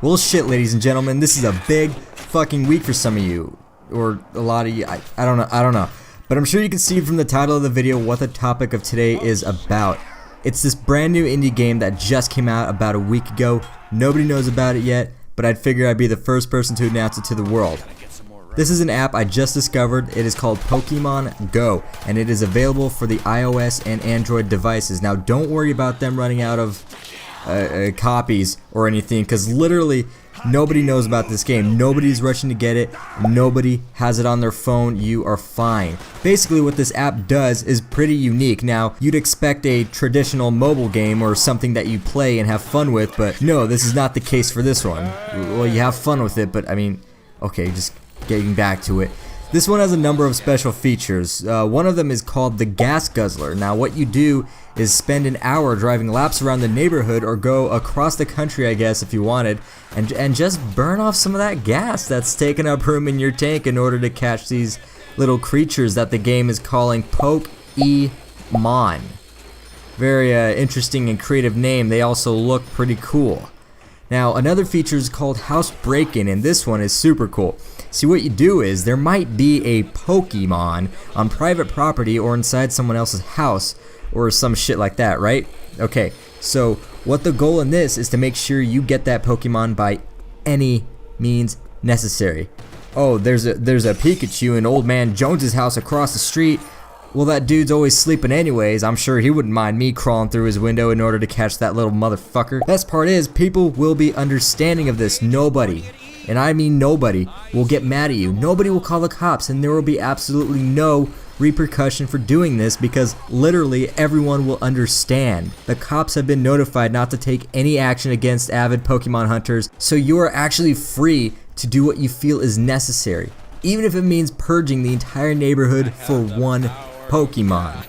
Well, shit, ladies and gentlemen, this is a big fucking week for some of you, or a lot of you. I don't know. But I'm sure you can see from the title of the video what the topic of today is about. It's this brand new indie game that just came out about a week ago. Nobody knows about it yet, but I'd figure I'd be the first person to announce it to the world. This is an app I just discovered. It is called Pokemon Go, and it is available for the iOS and Android devices. Now, don't worry about them running out of copies or anything, because literally nobody knows about this game. Nobody's rushing to get it. Nobody has it on their phone. You are fine. Basically, what this app does is pretty unique. Now, you'd expect a traditional mobile game or something that you play and have fun with, but no, this is not the case for this one. Well, you have fun with it, but I mean, okay, just getting back to it. This one has a number of special features. One of them is called the Gas Guzzler. Now, what you do is spend an hour driving laps around the neighborhood, or go across the country, I guess, if you wanted, and just burn off some of that gas that's taking up room in your tank in order to catch these little creatures that the game is calling Pokemon. Very interesting and creative name. They also look pretty cool. Now, another feature is called House Break-In, and this one is super cool. See, what you do is, there might be a Pokemon on private property or inside someone else's house, or some shit like that, right? Okay, so what the goal in this is to make sure you get that Pokemon by any means necessary. Oh, there's a Pikachu in Old Man Jones's house across the street. Well, that dude's always sleeping anyways. I'm sure he wouldn't mind me crawling through his window in order to catch that little motherfucker. Best part is, people will be understanding of this. Nobody, and I mean nobody, will get mad at you. Nobody will call the cops, and there will be absolutely no repercussion for doing this, because literally everyone will understand. The cops have been notified not to take any action against avid Pokemon hunters, so you are actually free to do what you feel is necessary, even if it means purging the entire neighborhood for one Pokemon.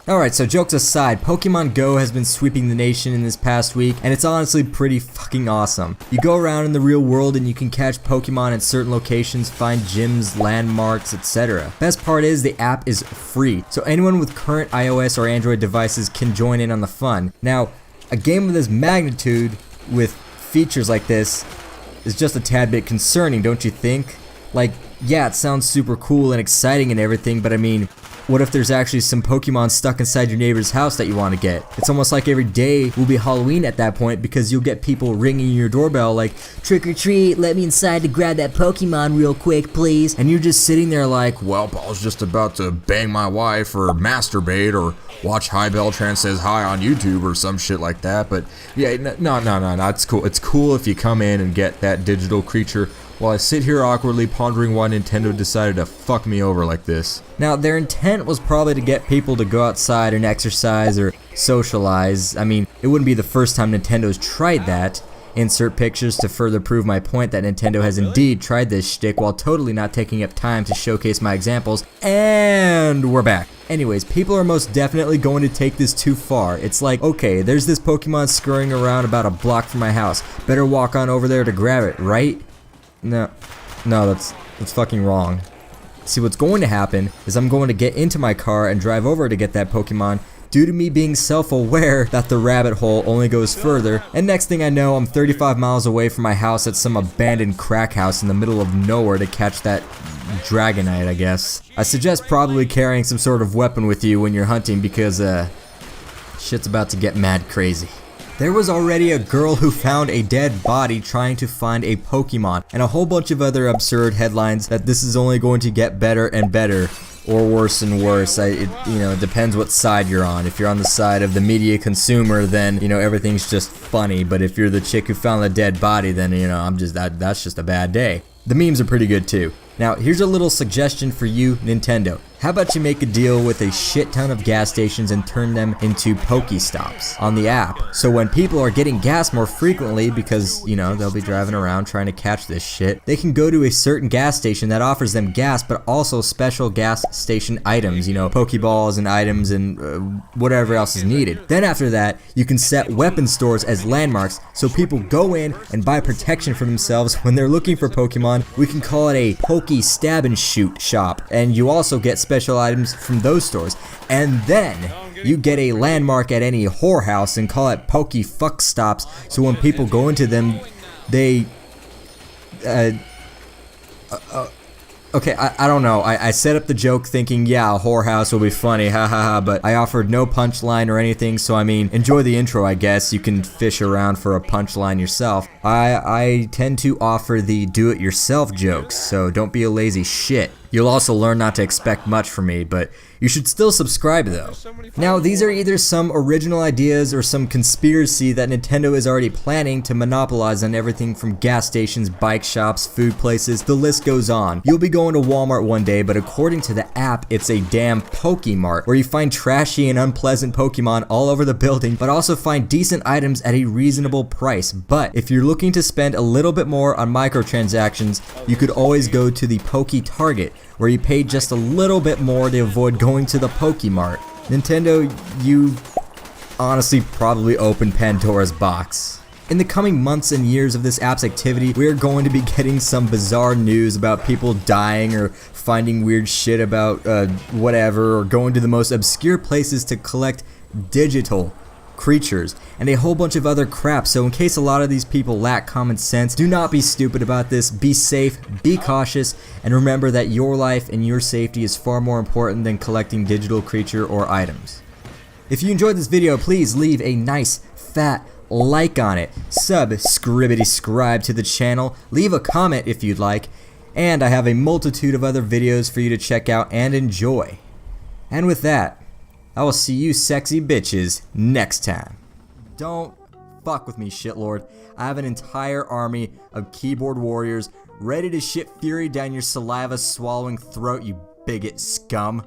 Alright, so jokes aside, Pokemon Go has been sweeping the nation in this past week, and it's honestly pretty fucking awesome. You go around in the real world and you can catch Pokemon at certain locations, find gyms, landmarks, etc. Best part is, the app is free, so anyone with current iOS or Android devices can join in on the fun. Now, a game of this magnitude with features like this is just a tad bit concerning, don't you think? Like, yeah, it sounds super cool and exciting and everything, but I mean, what if there's actually some Pokemon stuck inside your neighbor's house that you want to get? It's almost like every day will be Halloween at that point, because you'll get people ringing your doorbell like, "Trick or treat, let me inside to grab that Pokemon real quick, please." And you're just sitting there like, "Well, I was just about to bang my wife or masturbate or watch HibeltranSaysHi on YouTube or some shit like that." But yeah, no, it's cool. It's cool if you come in and get that digital creature, while I sit here awkwardly pondering why Nintendo decided to fuck me over like this. Now, their intent was probably to get people to go outside and exercise or socialize. I mean, it wouldn't be the first time Nintendo's tried that. Insert pictures to further prove my point that Nintendo has indeed tried this shtick, while totally not taking up time to showcase my examples. And we're back. Anyways, people are most definitely going to take this too far. It's like, okay, there's this Pokemon scurrying around about a block from my house. Better walk on over there to grab it, right? No, that's fucking wrong. See, what's going to happen is I'm going to get into my car and drive over to get that Pokemon, due to me being self-aware that the rabbit hole only goes further, and next thing I know, I'm 35 miles away from my house at some abandoned crack house in the middle of nowhere to catch that Dragonite, I guess. I suggest probably carrying some sort of weapon with you when you're hunting, because shit's about to get mad crazy. There was already a girl who found a dead body trying to find a Pokemon, and a whole bunch of other absurd headlines that this is only going to get better and better, or worse and worse. It depends what side you're on. If you're on the side of the media consumer, then everything's just funny. But if you're the chick who found the dead body, then that's just a bad day. The memes are pretty good too. Now, here's a little suggestion for you, Nintendo. How about you make a deal with a shit ton of gas stations and turn them into Pokestops on the app? So when people are getting gas more frequently, because, they'll be driving around trying to catch this shit, they can go to a certain gas station that offers them gas, but also special gas station items, Pokeballs and items and whatever else is needed. Then after that, you can set weapon stores as landmarks, so people go in and buy protection for themselves when they're looking for Pokemon. We can call it a Poke Stab and Shoot shop, and you also get special items from those stores. And then you get a landmark at any whorehouse and call it Poke Fuck Stops, so when people go into them, they okay, I don't know. I set up the joke thinking, yeah, a whorehouse will be funny, ha ha ha, but I offered no punchline or anything, so I mean, enjoy the intro, I guess. You can fish around for a punchline yourself. I tend to offer the do-it-yourself jokes, so don't be a lazy shit. You'll also learn not to expect much from me, but you should still subscribe though. Now, these are either some original ideas or some conspiracy that Nintendo is already planning to monopolize on everything from gas stations, bike shops, food places, the list goes on. You'll be going to Walmart one day, but according to the app, it's a damn Pokemart, where you find trashy and unpleasant Pokemon all over the building, but also find decent items at a reasonable price. But if you're looking to spend a little bit more on microtransactions, you could always go to the Poke Target, where you pay just a little bit more to avoid going to the Pokemart. Nintendo, you honestly probably opened Pandora's box. In the coming months and years of this app's activity, we are going to be getting some bizarre news about people dying or finding weird shit about whatever, or going to the most obscure places to collect digital creatures, and a whole bunch of other crap. So in case a lot of these people lack common sense, do not be stupid about this. Be safe, be cautious, and remember that your life and your safety is far more important than collecting digital creature or items. If you enjoyed this video, please leave a nice fat like on it, subscribe to the channel, leave a comment if you'd like, and I have a multitude of other videos for you to check out and enjoy. And with that, I will see you sexy bitches next time. Don't fuck with me, shitlord. I have an entire army of keyboard warriors ready to shit fury down your saliva swallowing throat, you bigot scum.